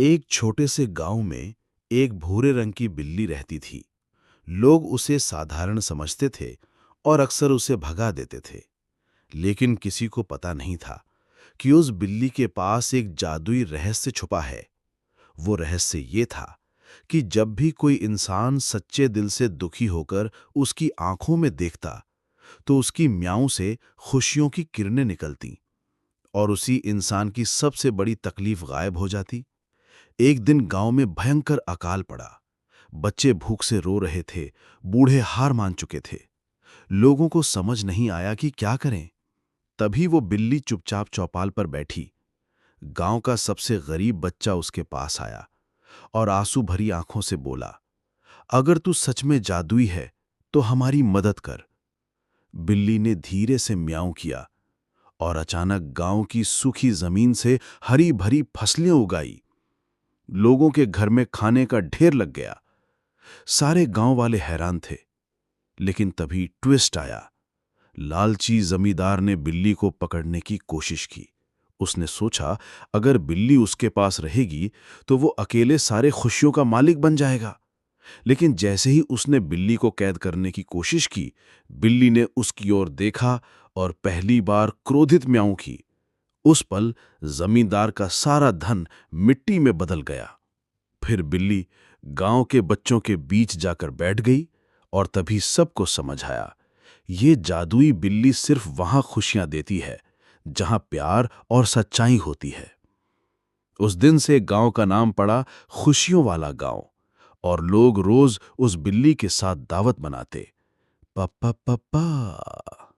एक छोटे से गांव में एक भूरे रंग की बिल्ली रहती थी। लोग उसे साधारण समझते थे और अक्सर उसे भगा देते थे। लेकिन किसी को पता नहीं था कि उस बिल्ली के पास एक जादुई रहस्य छुपा है। वो रहस्य ये था कि जब भी कोई इंसान सच्चे दिल से दुखी होकर उसकी आंखों में देखता, तो उसकी म्याऊं से खुशियों की किरणें निकलती और उसी इंसान की सबसे बड़ी तकलीफ गायब हो जाती। एक दिन गांव में भयंकर अकाल पड़ा। बच्चे भूख से रो रहे थे, बूढ़े हार मान चुके थे। लोगों को समझ नहीं आया कि क्या करें। तभी वो बिल्ली चुपचाप चौपाल पर बैठी। गांव का सबसे गरीब बच्चा उसके पास आया और आंसू भरी आंखों से बोला, अगर तू सच में जादुई है तो हमारी मदद कर। बिल्ली ने धीरे से म्याऊं किया और अचानक गांव की सूखी जमीन से हरी भरी फसलें उगाई। लोगों के घर में खाने का ढेर लग गया। सारे गांव वाले हैरान थे। लेकिन तभी ट्विस्ट आया। लालची जमींदार ने बिल्ली को पकड़ने की कोशिश की। उसने सोचा, अगर बिल्ली उसके पास रहेगी तो वो अकेले सारे खुशियों का मालिक बन जाएगा। लेकिन जैसे ही उसने बिल्ली को कैद करने की कोशिश की, बिल्ली ने उसकी ओर देखा और पहली बार क्रोधित म्याऊं की। उस पल जमींदार का सारा धन मिट्टी में बदल गया। फिर बिल्ली गांव के बच्चों के बीच जाकर बैठ गई और तभी सबको समझ आया, ये जादुई बिल्ली सिर्फ वहां खुशियां देती है जहां प्यार और सच्चाई होती है। उस दिन से गांव का नाम पड़ा खुशियों वाला गांव और लोग रोज उस बिल्ली के साथ दावत मनाते। पप्पा पप्पा।